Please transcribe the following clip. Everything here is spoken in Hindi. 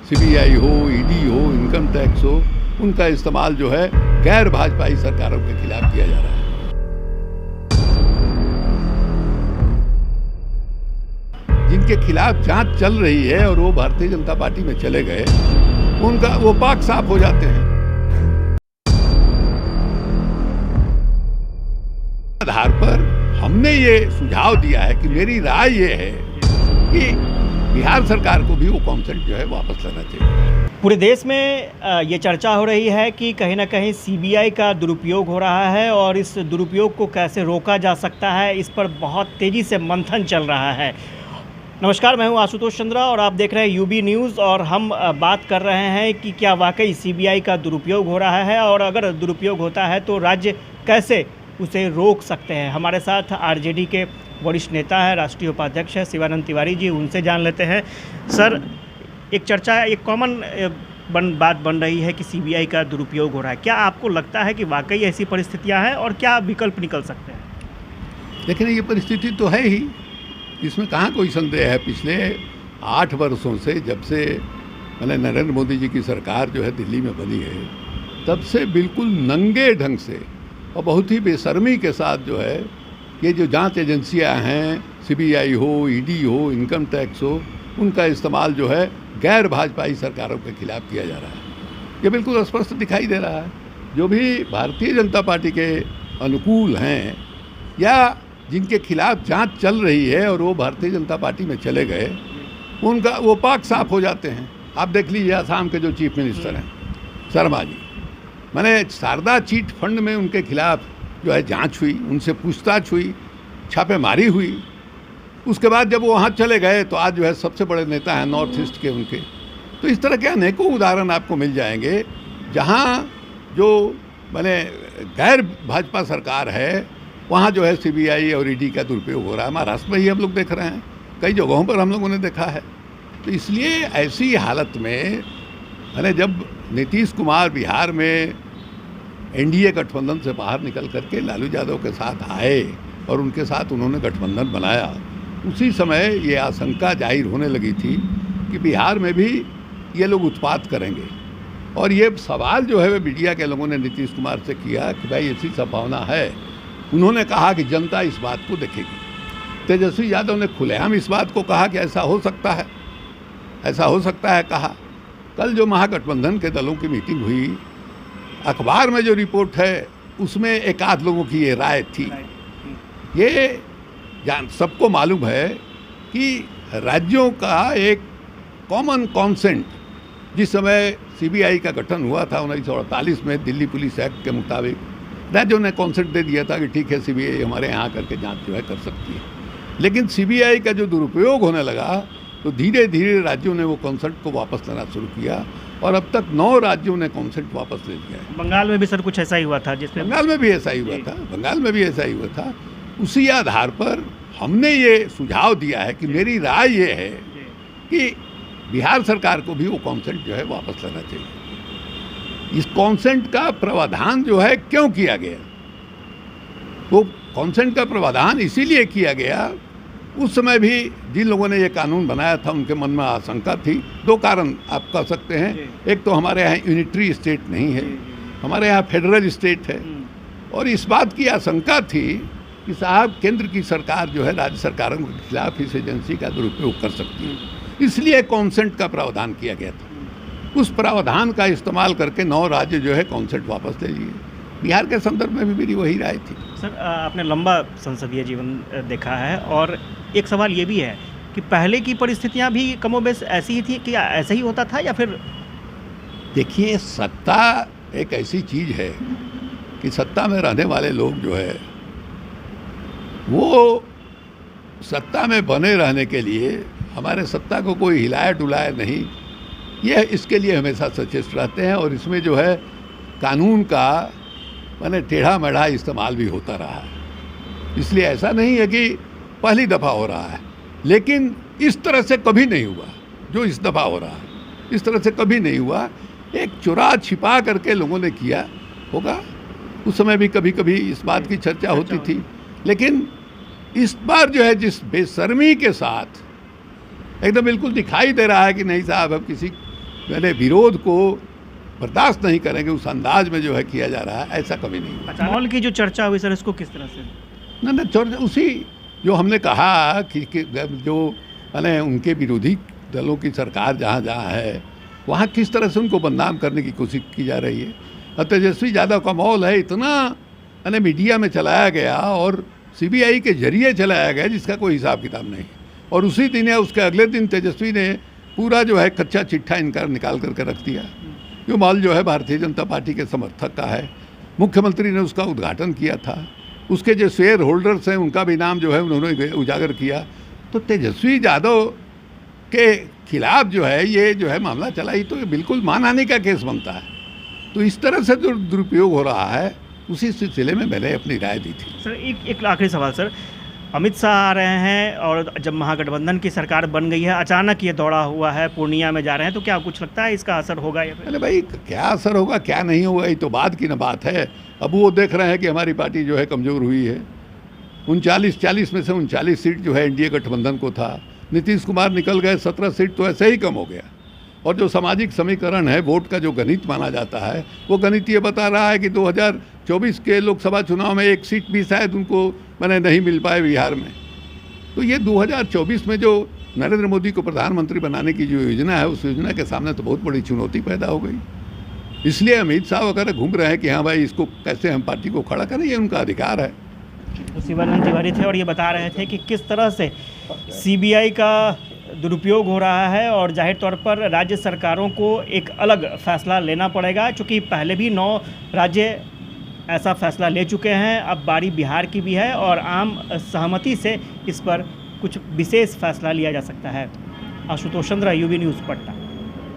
सीबीआई हो, ईडी हो, इनकम टैक्स हो, उनका इस्तेमाल जो है गैर भाजपाई सरकारों के खिलाफ किया जा रहा है। जिनके खिलाफ जांच चल रही है और वो भारतीय जनता पार्टी में चले गए, उनका वो पाक साफ हो जाते हैं। आधार पर हमने ये सुझाव दिया है कि मेरी राय ये है कि बिहार सरकार को भी वो कॉन्सेंट जो है वापस लेना चाहिए। पूरे देश में ये चर्चा हो रही है कि कहीं ना कहीं सीबीआई का दुरुपयोग हो रहा है और इस दुरुपयोग को कैसे रोका जा सकता है, इस पर बहुत तेज़ी से मंथन चल रहा है। नमस्कार, मैं हूं आशुतोष चंद्रा और आप देख रहे हैं यूबी न्यूज़ और हम बात कर रहे हैं कि क्या वाकई सीबीआई का दुरुपयोग हो रहा है और अगर दुरुपयोग होता है तो राज्य कैसे उसे रोक सकते हैं। हमारे साथ आरजेडी के वरिष्ठ नेता है, राष्ट्रीय उपाध्यक्ष है शिवानंद तिवारी जी, उनसे जान लेते हैं। सर, एक चर्चा, एक कॉमन बात बन रही है कि सीबीआई का दुरुपयोग हो रहा है। क्या आपको लगता है कि वाकई ऐसी परिस्थितियां हैं और क्या विकल्प निकल सकते हैं? लेकिन ये परिस्थिति तो है ही, इसमें कहाँ कोई संदेह है। पिछले 8 वर्षों से, जब से नरेंद्र मोदी जी की सरकार जो है दिल्ली में बनी है, तब से बिल्कुल नंगे ढंग से और बहुत ही बेशर्मी के साथ जो है ये जो जांच एजेंसियां हैं, सीबीआई हो, ईडी हो, इनकम टैक्स हो, उनका इस्तेमाल जो है गैर भाजपाई सरकारों के खिलाफ किया जा रहा है। ये बिल्कुल स्पष्ट दिखाई दे रहा है। जो भी भारतीय जनता पार्टी के अनुकूल हैं या जिनके खिलाफ जांच चल रही है और वो भारतीय जनता पार्टी में चले गए, उनका वो पाक साफ हो जाते हैं। आप देख लीजिए असम के जो चीफ मिनिस्टर हैं शर्मा जी, शारदा चीट फंड में उनके खिलाफ जो है जांच हुई, उनसे पूछताछ हुई, छापेमारी हुई। उसके बाद जब वो वहाँ चले गए तो आज जो है सबसे बड़े नेता हैं नॉर्थ ईस्ट के उनके। तो इस तरह के अनेकों उदाहरण आपको मिल जाएंगे जहाँ जो गैर भाजपा सरकार है, वहाँ जो है सीबीआई और ईडी का दुरुपयोग हो रहा है। महाराष्ट्र में ही हम लोग देख रहे हैं, कई जगहों पर हम लोगों ने देखा है। तो इसलिए ऐसी हालत में जब नीतीश कुमार बिहार में एनडीए गठबंधन से बाहर निकल करके लालू यादव के साथ आए और उनके साथ उन्होंने गठबंधन बनाया, उसी समय ये आशंका जाहिर होने लगी थी कि बिहार में भी ये लोग उत्पात करेंगे। और ये सवाल जो है वे मीडिया के लोगों ने नीतीश कुमार से किया कि भाई ऐसी संभावना है। उन्होंने कहा कि जनता इस बात को देखेगी। तेजस्वी यादव ने खुलेआम इस बात को कहा कि ऐसा हो सकता है, ऐसा हो सकता है कहा। कल जो महागठबंधन के दलों की मीटिंग हुई, अखबार में जो रिपोर्ट है उसमें एक आध लोगों की ये राय थी। ये सबको मालूम है कि राज्यों का एक कॉमन कॉन्सेंट, जिस समय सीबीआई का गठन हुआ था 1948 में दिल्ली पुलिस एक्ट के मुताबिक, राज्यों ने कॉन्सेंट दे दिया था कि ठीक है सीबीआई हमारे यहाँ करके जांच जो है कर सकती है। लेकिन सीबीआई का जो दुरुपयोग होने लगा तो धीरे धीरे राज्यों ने वो कॉन्सेंट को वापस लेना शुरू किया और अब तक 9 राज्यों ने कॉन्सेंट वापस ले लिया है। बंगाल में भी सर कुछ ऐसा ही हुआ था, जिसमें बंगाल में भी ऐसा ही हुआ था, बंगाल में भी ऐसा ही हुआ था। उसी आधार पर हमने ये सुझाव दिया है कि मेरी राय ये है कि बिहार सरकार को भी वो कॉन्सेंट जो है वापस लेना चाहिए। इस कॉन्सेंट का प्रावधान जो है क्यों किया गया? वो कॉन्सेंट का प्रावधान इसीलिए किया गया, उस समय भी जिन लोगों ने ये कानून बनाया था उनके मन में आशंका थी। 2 कारण आप कह सकते हैं। एक तो हमारे यहाँ यूनिटरी स्टेट नहीं है, हमारे यहाँ फेडरल स्टेट है, और इस बात की आशंका थी कि साहब केंद्र की सरकार जो है राज्य सरकारों के खिलाफ इस एजेंसी का दुरुपयोग कर सकती है। इसलिए कॉन्सेंट का प्रावधान किया गया था। उस प्रावधान का इस्तेमाल करके 9 राज्य जो है कॉन्सेंट वापस ले लिए। बिहार के संदर्भ में भी मेरी वही राय थी। सर, आपने लंबा संसदीय जीवन देखा है और एक सवाल ये भी है कि पहले की परिस्थितियां भी कमोबेश ऐसी ही थी, कि ऐसा ही होता था या फिर? देखिए, सत्ता एक ऐसी चीज़ है कि सत्ता में रहने वाले लोग जो है वो सत्ता में बने रहने के लिए हमारे सत्ता को कोई हिलाया डुलाया नहीं, ये इसके लिए हमेशा सचेत रहते हैं। और इसमें जो है कानून का टेढ़ा मेढ़ा इस्तेमाल भी होता रहा है। इसलिए ऐसा नहीं है कि पहली दफ़ा हो रहा है, लेकिन इस तरह से कभी नहीं हुआ जो इस दफ़ा हो रहा है। इस तरह से कभी नहीं हुआ। एक चुरा छिपा करके लोगों ने किया होगा। उस समय भी कभी कभी इस बात की चर्चा होती थी, लेकिन इस बार जो है जिस बेशर्मी के साथ एकदम बिल्कुल दिखाई दे रहा है कि नहीं साहब, अब किसी मैंने विरोध को बर्दाश्त नहीं करेंगे उस अंदाज में जो है किया जा रहा है, ऐसा कभी नहीं हुआ। मॉल की जो चर्चा हुई सर, इसको किस तरह से? ना उसी जो हमने कहा कि जो मैंने उनके विरोधी दलों की सरकार जहाँ जहाँ है वहाँ किस तरह से उनको बदनाम करने की कोशिश की जा रही है। और तेजस्वी यादव का मॉल है इतना मैंने मीडिया में चलाया गया और सीबीआई के जरिए चलाया गया जिसका कोई हिसाब किताब नहीं। और उसी दिन या उसके अगले दिन तेजस्वी ने पूरा जो है कच्चा चिट्ठा इनका निकाल करके रख दिया। जो मॉल जो है भारतीय जनता पार्टी के समर्थक का है, मुख्यमंत्री ने उसका उद्घाटन किया था, उसके जो शेयर होल्डर्स हैं उनका भी नाम जो है उन्होंने उजागर किया। तो तेजस्वी यादव के खिलाफ जो है ये जो है मामला चला ही तो ये बिल्कुल मानहानि का केस बनता है। तो इस तरह से जो दुरुपयोग हो रहा है उसी सिलसिले में मैंने अपनी राय दी थी। सर एक आखिरी सवाल सर, अमित शाह आ रहे हैं और जब महागठबंधन की सरकार बन गई है, अचानक ये दौड़ा हुआ है, पूर्णिया में जा रहे हैं, तो क्या कुछ लगता है इसका असर होगा? या अरे भाई क्या असर होगा क्या नहीं होगा ये तो बाद की ना बात है। अब वो देख रहे हैं कि हमारी पार्टी जो है कमज़ोर हुई है। 39 में से 39 सीट जो है एनडीए गठबंधन को था, नीतीश कुमार निकल गए, 17 सीट तो ऐसे ही कम हो गया। और जो सामाजिक समीकरण है, वोट का जो गणित माना जाता है, वो गणित ये बता रहा है कि 2024 के लोकसभा चुनाव में एक सीट भी शायद उनको मैंने नहीं मिल पाए बिहार में। तो ये 2024 में जो नरेंद्र मोदी को प्रधानमंत्री बनाने की जो योजना है, उस योजना के सामने तो बहुत बड़ी चुनौती पैदा हो गई। इसलिए अमित शाह वगैरह घूम रहे हैं कि हाँ भाई इसको कैसे हम पार्टी को खड़ा करें, ये उनका अधिकार है। शिवानंद तिवारी थे और ये बता रहे थे कि किस तरह से सीबीआई का दुरुपयोग हो रहा है और जाहिर तौर पर राज्य सरकारों को एक अलग फैसला लेना पड़ेगा, क्योंकि पहले भी 9 राज्य ऐसा फैसला ले चुके हैं। अब बारी बिहार की भी है और आम सहमति से इस पर कुछ विशेष फैसला लिया जा सकता है। आशुतोष चंद्र, यूबी न्यूज़, पटना।